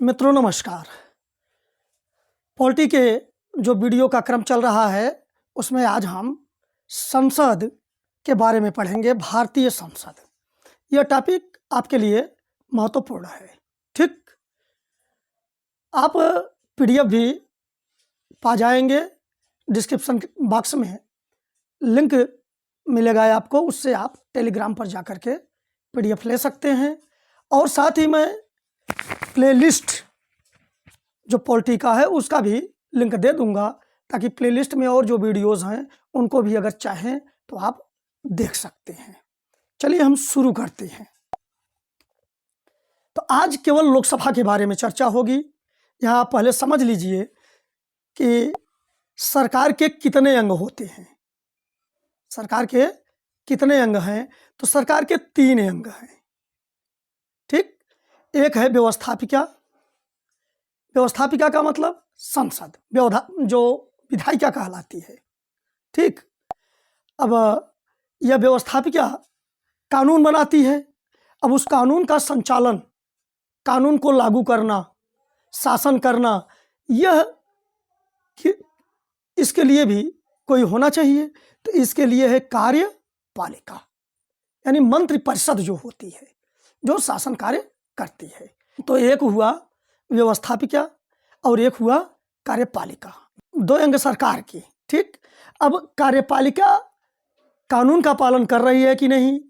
मित्रों नमस्कार। पॉलिटी के जो वीडियो का क्रम चल रहा है उसमें आज हम संसद के बारे में पढ़ेंगे। भारतीय संसद, यह टॉपिक आपके लिए महत्वपूर्ण है। ठीक, आप पीडीएफ भी पा जाएंगे, डिस्क्रिप्शन बॉक्स में लिंक मिलेगा आपको, उससे आप टेलीग्राम पर जा कर के पीडीएफ ले सकते हैं। और साथ ही मैं प्लेलिस्ट जो पॉलिटी का है उसका भी लिंक दे दूंगा, ताकि प्लेलिस्ट में और जो वीडियोस हैं उनको भी अगर चाहें तो आप देख सकते हैं। चलिए हम शुरू करते हैं। तो आज केवल लोकसभा के बारे में चर्चा होगी। यहाँ पहले समझ लीजिए कि सरकार के कितने अंग होते हैं। सरकार के कितने अंग हैं? तो सरकार के 3 अंग हैं। ठीक, एक है व्यवस्थापिका। व्यवस्थापिका का मतलब संसद, जो विधायिका कहलाती है। ठीक, अब यह व्यवस्थापिका कानून बनाती है। अब उस कानून का संचालन, कानून को लागू करना, शासन करना, यह इसके लिए भी कोई होना चाहिए। तो इसके लिए है कार्यपालिका, यानी मंत्रिपरिषद जो होती है, जो शासन कार्य करती है। तो एक हुआ व्यवस्थापिका और एक हुआ कार्यपालिका, 2 अंग सरकार की। ठीक, अब कार्यपालिका कानून का पालन कर रही है कि नहीं,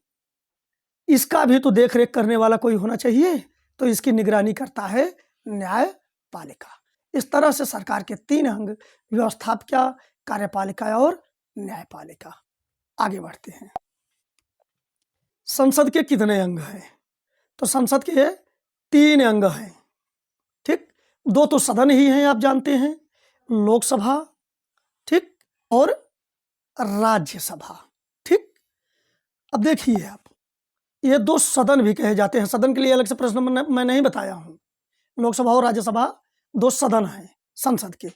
इसका भी तो देख रेख करने वाला कोई होना चाहिए। तो इसकी निगरानी करता है न्यायपालिका। इस तरह से सरकार के 3 अंग, व्यवस्थापिका, कार्यपालिका और न्यायपालिका। आगे बढ़ते हैं। संसद के कितने अंग हैं? तो संसद के 3 अंग हैं। ठीक, 2 तो सदन ही हैं, आप जानते हैं, लोकसभा, ठीक, और राज्यसभा। ठीक, अब देखिए आप, ये 2 सदन भी कहे जाते हैं। सदन के लिए अलग से प्रश्न मैं नहीं बताया हूँ। लोकसभा और राज्यसभा 2 सदन हैं संसद के।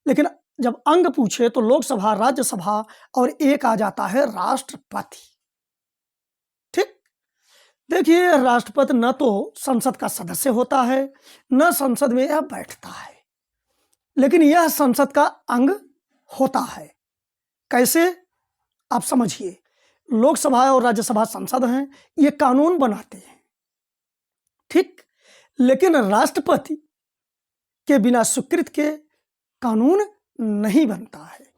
लेकिन जब अंग पूछे तो लोकसभा, राज्यसभा और एक आ जाता है राष्ट्रपति। ठीक, देखिए, राष्ट्रपति न तो संसद का सदस्य होता है, न संसद में यह बैठता है, लेकिन यह संसद का अंग होता है। कैसे, आप समझिए। लोकसभा और राज्यसभा संसद हैं, ये कानून बनाते हैं। ठीक, लेकिन राष्ट्रपति के बिना स्वीकृत के कानून नहीं बनता है।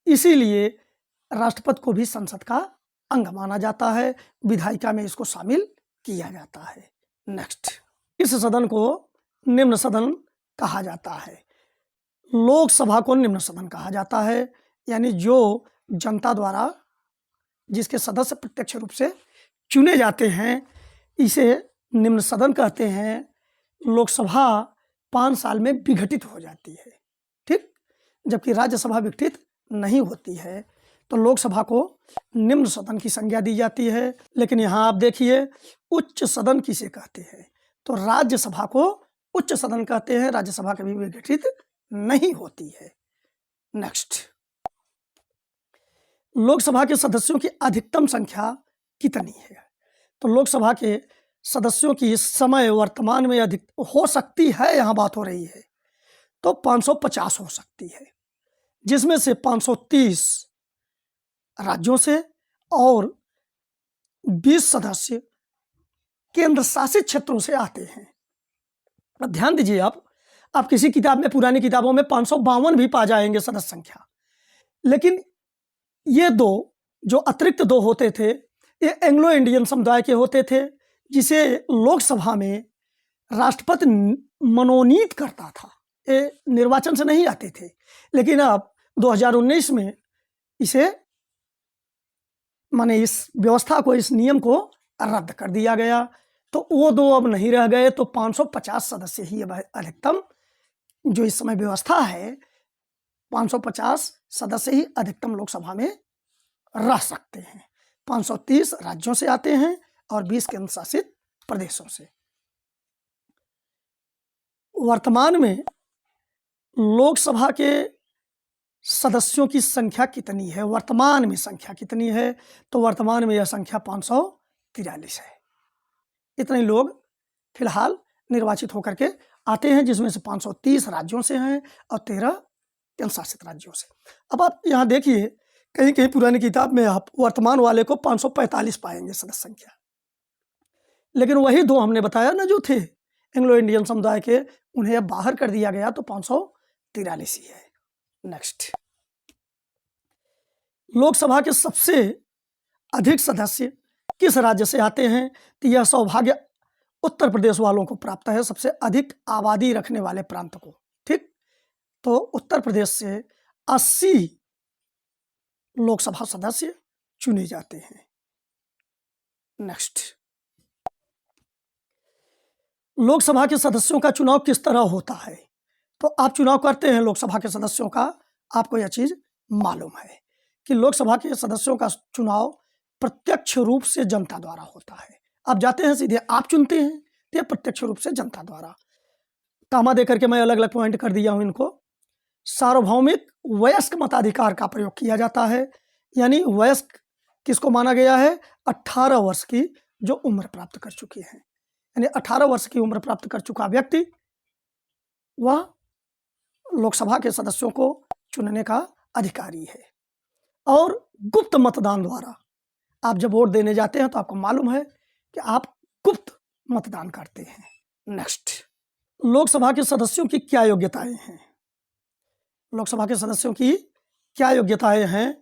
इसीलिए राष्ट्रपति को भी संसद का अंग माना जाता है। विधायिका में इसको शामिल किया जाता है। नेक्स्ट, इस सदन को निम्न सदन कहा जाता है। लोकसभा को निम्न सदन कहा जाता है, यानी जो जनता द्वारा, जिसके सदस्य प्रत्यक्ष रूप से चुने जाते हैं, इसे निम्न सदन कहते हैं। लोकसभा 5 साल में विघटित हो जाती है। ठीक, जबकि राज्यसभा विघटित नहीं होती है। तो लोकसभा को निम्न सदन की संज्ञा दी जाती है। लेकिन यहाँ आप देखिए, उच्च सदन किसे कहते हैं? तो राज्यसभा को उच्च सदन कहते हैं। राज्यसभा कभी विघटित नहीं होती है। नेक्स्ट, लोकसभा के सदस्यों की अधिकतम संख्या कितनी है? तो लोकसभा के सदस्यों की इस समय वर्तमान में अधिक हो सकती है, यहाँ बात हो रही है, तो 550 हो सकती है, जिसमें से 530 राज्यों से और 20 सदस्य केंद्र शासित क्षेत्रों से आते हैं। अब ध्यान दीजिए, आप किसी किताब में, पुरानी किताबों में 552 भी पा जाएंगे सदस्य संख्या। लेकिन ये 2 जो अतिरिक्त 2 होते थे, ये एंग्लो इंडियन समुदाय के होते थे, जिसे लोकसभा में राष्ट्रपति मनोनीत करता था। ये निर्वाचन से नहीं आते थे। लेकिन अब 2019 में इसे, माने इस व्यवस्था को, इस नियम को रद्द कर दिया गया। तो वो 2 अब नहीं रह गए। तो 550 सदस्य ही अब अधिकतम जो इस समय व्यवस्था है, 550 सदस्य ही अधिकतम लोकसभा में रह सकते हैं। 530 राज्यों से आते हैं और 20 केंद्र शासित प्रदेशों से। वर्तमान में लोकसभा के सदस्यों की संख्या कितनी है? वर्तमान में संख्या कितनी है? तो वर्तमान में यह संख्या 543 है। इतने लोग फिलहाल निर्वाचित होकर के आते हैं, जिसमें से 530 राज्यों से हैं और 13 केंद्र शासित राज्यों से। अब आप यहाँ देखिए, कहीं कहीं पुरानी किताब में आप वर्तमान वाले को 545 पाएंगे सदस्य संख्या, लेकिन वही दो हमने बताया ना जो थे एंग्लो इंडियन समुदाय के, उन्हें अब बाहर कर दिया गया तो 543 ही है। नेक्स्ट, लोकसभा के सबसे अधिक सदस्य किस राज्य से आते हैं? तो यह सौभाग्य उत्तर प्रदेश वालों को प्राप्त है, सबसे अधिक आबादी रखने वाले प्रांत को। ठीक, तो उत्तर प्रदेश से 80 लोकसभा सदस्य चुने जाते हैं। नेक्स्ट, लोकसभा के सदस्यों का चुनाव किस तरह होता है? तो आप चुनाव करते हैं लोकसभा के सदस्यों का, आपको यह चीज मालूम है कि लोकसभा के सदस्यों का चुनाव प्रत्यक्ष रूप से जनता द्वारा होता है। आप जाते हैं सीधे, आप चुनते हैं, तो प्रत्यक्ष रूप से जनता द्वारा। कामा दे करके मैं अलग अलग पॉइंट कर दिया हूं इनको। सार्वभौमिक वयस्क मताधिकार का प्रयोग किया जाता है, यानी वयस्क किसको माना गया है? 18 वर्ष की जो उम्र प्राप्त कर चुकी है, यानी 18 वर्ष की उम्र प्राप्त कर चुका व्यक्ति वह लोकसभा के सदस्यों को चुनने का अधिकारी है। और गुप्त मतदान द्वारा आप जब वोट देने जाते हैं तो आपको मालूम है कि आप गुप्त मतदान करते हैं। नेक्स्ट, लोकसभा के सदस्यों की क्या योग्यताएं हैं? लोकसभा के सदस्यों की क्या योग्यताएं हैं?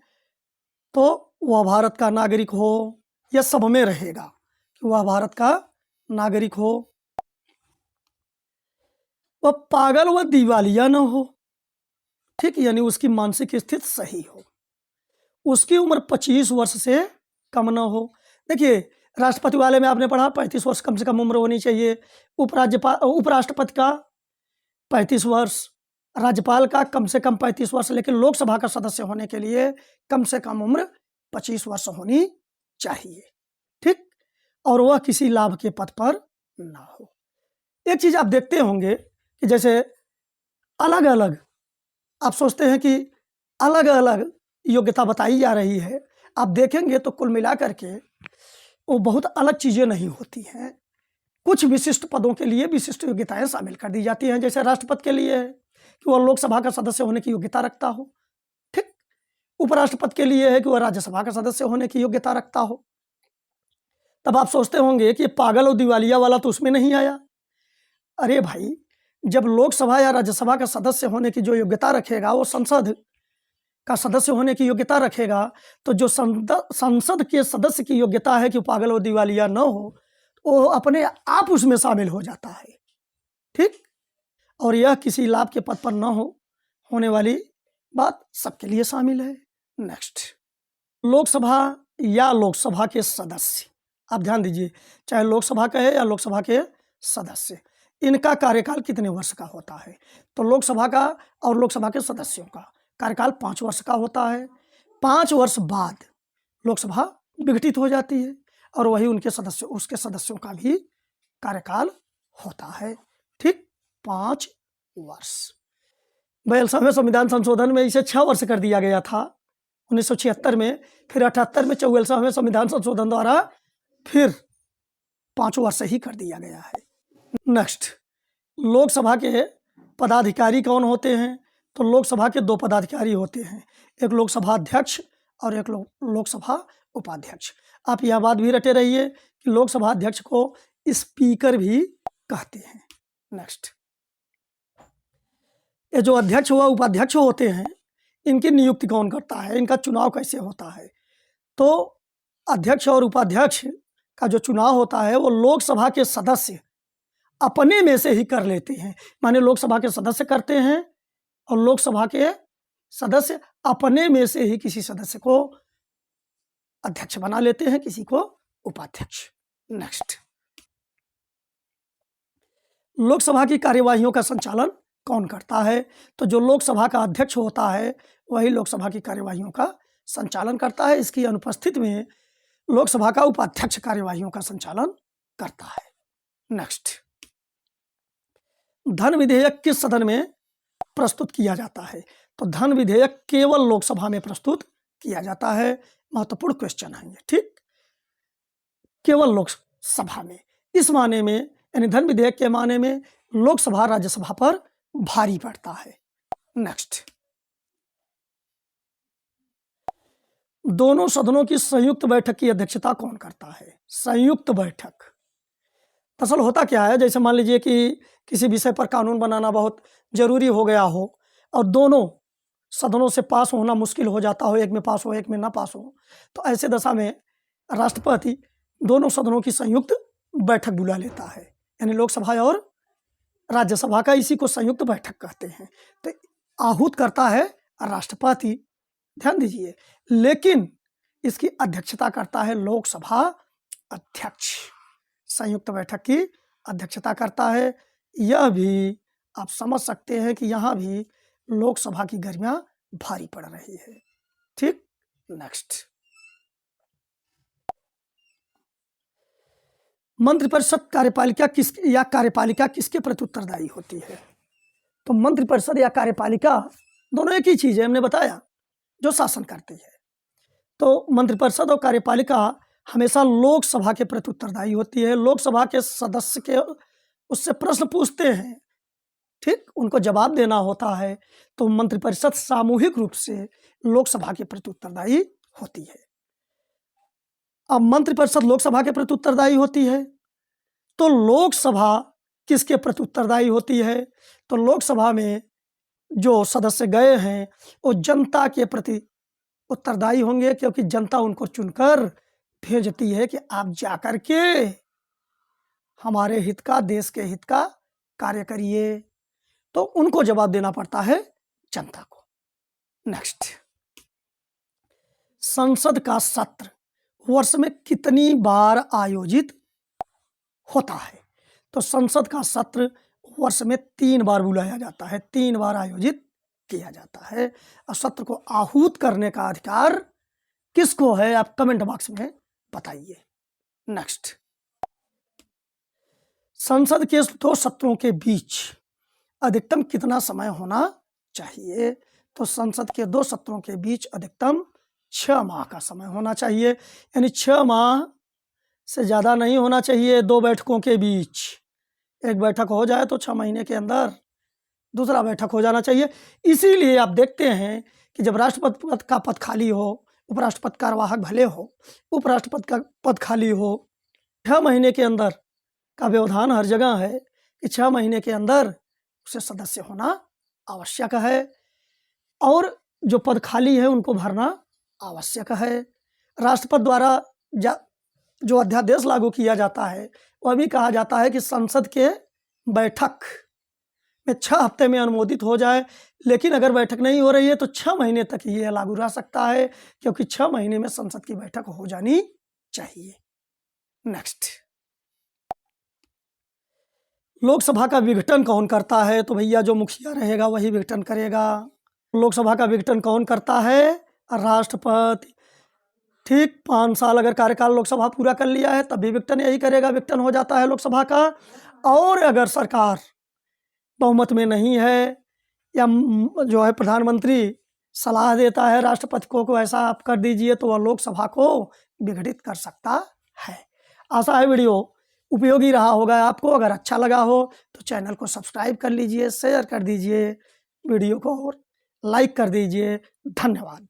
तो वह भारत का नागरिक हो, यह सब में रहेगा कि वह भारत का नागरिक हो, वह पागल व दिवालिया न हो, ठीक, यानी उसकी मानसिक स्थिति सही हो, उसकी उम्र 25 वर्ष से कम न हो। देखिए, राष्ट्रपति वाले में आपने पढ़ा 35 वर्ष कम से कम उम्र होनी चाहिए, उपराष्ट्रपति का 35 वर्ष, राज्यपाल का कम से कम 35 वर्ष, लेकिन लोकसभा का सदस्य होने के लिए कम से कम उम्र 25 वर्ष होनी चाहिए। ठीक, और वह किसी लाभ के पद पर ना हो। एक चीज आप देखते होंगे कि जैसे अलग अलग आप सोचते हैं कि अलग अलग योग्यता बताई जा रही है, आप देखेंगे तो कुल मिलाकर के वो बहुत अलग चीजें नहीं होती हैं। कुछ विशिष्ट पदों के लिए विशिष्ट योग्यताएं शामिल कर दी जाती हैं, जैसे राष्ट्रपति के लिए है कि वह लोकसभा का सदस्य होने की योग्यता रखता हो। ठीक, उपराष्ट्रपति के लिए है कि वह राज्यसभा का सदस्य होने की योग्यता रखता हो। तब आप सोचते होंगे कि पागल और दिवालिया वाला तो उसमें नहीं आया। अरे भाई, जब लोकसभा या राज्यसभा का सदस्य होने की जो योग्यता रखेगा, वो संसद का सदस्य होने की योग्यता रखेगा, तो जो संसद के सदस्य की योग्यता है कि पागल और दिवालिया न हो, वो अपने आप उसमें शामिल हो जाता है। ठीक, और यह किसी लाभ के पद पर न होने वाली बात सबके लिए शामिल है। नेक्स्ट, लोकसभा या लोकसभा के सदस्य, आप ध्यान दीजिए, चाहे लोकसभा का है या लोकसभा के सदस्य, इनका कार्यकाल कितने वर्ष का होता है? तो लोकसभा का और लोकसभा के सदस्यों का कार्यकाल 5 वर्ष का होता है। 5 वर्ष बाद लोकसभा विघटित हो जाती है और वही उसके सदस्यों का भी कार्यकाल होता है। ठीक, 5 वर्ष। 42वें संविधान संशोधन में इसे 6 वर्ष कर दिया गया था 1976 में, फिर 78 में 44वें संविधान संशोधन द्वारा फिर 5 वर्ष ही कर दिया गया है। नेक्स्ट, लोकसभा के पदाधिकारी कौन होते हैं? तो लोकसभा के 2 पदाधिकारी होते हैं, एक लोकसभा अध्यक्ष और एक लोकसभा उपाध्यक्ष। आप यह बात भी रटे रहिए कि लोकसभा अध्यक्ष को स्पीकर भी कहते हैं। नेक्स्ट, ये जो अध्यक्ष व उपाध्यक्ष होते हैं, इनकी नियुक्ति कौन करता है? इनका चुनाव कैसे होता है? तो अध्यक्ष और उपाध्यक्ष का जो चुनाव होता है वो लोकसभा के सदस्य अपने में से ही कर लेते हैं। माने लोकसभा के सदस्य करते हैं और लोकसभा के सदस्य अपने में से ही किसी सदस्य को अध्यक्ष बना लेते हैं, किसी को उपाध्यक्ष। नेक्स्ट, लोकसभा की कार्यवाहियों का संचालन कौन करता है? तो जो लोकसभा का अध्यक्ष होता है वही लोकसभा की कार्यवाहियों का संचालन करता है। इसकी अनुपस्थिति में लोकसभा का उपाध्यक्ष कार्यवाहियों का संचालन करता है। नेक्स्ट, धन विधेयक किस सदन में प्रस्तुत किया जाता है? तो धन विधेयक केवल लोकसभा में प्रस्तुत किया जाता है। महत्वपूर्ण क्वेश्चन है ये। ठीक, केवल लोकसभा में, इस माने में यानी धन विधेयक के माने में लोकसभा राज्यसभा पर भारी पड़ता है। नेक्स्ट, दोनों सदनों की संयुक्त बैठक की अध्यक्षता कौन करता है? संयुक्त बैठक, दरअसल होता क्या है, जैसे मान लीजिए कि किसी विषय पर कानून बनाना बहुत जरूरी हो गया हो और दोनों सदनों से पास होना मुश्किल हो जाता हो, एक में पास हो एक में ना पास हो, तो ऐसे दशा में राष्ट्रपति दोनों सदनों की संयुक्त बैठक बुला लेता है, यानी लोकसभा और राज्यसभा का, इसी को संयुक्त बैठक कहते हैं। तो आहूत करता है राष्ट्रपति, ध्यान दीजिए, लेकिन इसकी अध्यक्षता करता है लोकसभा अध्यक्ष, संयुक्त बैठक की अध्यक्षता करता है। यह भी आप समझ सकते हैं कि यहाँ भी लोकसभा की गरिमा भारी पड़ रही है। ठीक, नेक्स्ट, मंत्रिपरिषद कार्यपालिका किसके प्रति उत्तरदायी होती है? तो मंत्रिपरिषद या कार्यपालिका दोनों एक ही चीज है, हमने बताया, जो शासन करती है। तो मंत्रिपरिषद और कार्यपालिका हमेशा लोकसभा के प्रति उत्तरदायी होती है। लोकसभा के सदस्य के उससे प्रश्न पूछते हैं, ठीक, उनको जवाब देना होता है। तो मंत्रिपरिषद सामूहिक रूप से लोकसभा के प्रति उत्तरदायी होती है। अब मंत्रिपरिषद लोकसभा के प्रति उत्तरदायी होती है, तो लोकसभा किसके प्रति उत्तरदायी होती है? तो लोकसभा में जो सदस्य गए हैं वो जनता के प्रति उत्तरदायी होंगे, क्योंकि जनता उनको चुनकर भेजती है कि आप जाकर के हमारे हित का, देश के हित का कार्य करिए। तो उनको जवाब देना पड़ता है जनता को। नेक्स्ट, संसद का सत्र वर्ष में कितनी बार आयोजित होता है? तो संसद का सत्र वर्ष में 3 बार बुलाया जाता है, 3 बार आयोजित किया जाता है। और सत्र को आहूत करने का अधिकार किसको है, आप कमेंट बॉक्स में बताइए। नेक्स्ट, संसद के 2 सत्रों के बीच अधिकतम कितना समय होना चाहिए? तो संसद के 2 सत्रों के बीच अधिकतम 6 माह का समय होना चाहिए, यानी 6 माह से ज़्यादा नहीं होना चाहिए। 2 बैठकों के बीच, एक बैठक हो जाए तो 6 महीने के अंदर दूसरा बैठक हो जाना चाहिए। इसीलिए आप देखते हैं कि जब राष्ट्रपति का पद खाली हो, उपराष्ट्रपति कार्यवाहक भले हो, उपराष्ट्रपति का पद खाली हो, 6 महीने के अंदर का व्यवधान हर जगह है कि 6 महीने के अंदर उसे सदस्य होना आवश्यक है, और जो पद खाली है उनको भरना आवश्यक है। राष्ट्रपति द्वारा जो अध्यादेश लागू किया जाता है वह भी कहा जाता है कि संसद के बैठक में 6 हफ्ते में अनुमोदित हो जाए, लेकिन अगर बैठक नहीं हो रही है तो 6 महीने तक ये लागू रह सकता है, क्योंकि 6 महीने में संसद की बैठक हो जानी चाहिए। नेक्स्ट, लोकसभा का विघटन कौन करता है? तो भैया जो मुखिया रहेगा वही विघटन करेगा। लोकसभा का विघटन कौन करता है? राष्ट्रपति। ठीक, 5 साल अगर कार्यकाल लोकसभा पूरा कर लिया है तब भी विघटन यही करेगा, विघटन हो जाता है लोकसभा का। और अगर सरकार बहुमत में नहीं है, या जो है प्रधानमंत्री सलाह देता है राष्ट्रपति को ऐसा आप कर दीजिए, तो वह लोकसभा को विघटित कर सकता है। आशा है वीडियो उपयोगी रहा होगा आपको। अगर अच्छा लगा हो तो चैनल को सब्सक्राइब कर लीजिए, शेयर कर दीजिए, वीडियो को और लाइक कर दीजिए। धन्यवाद।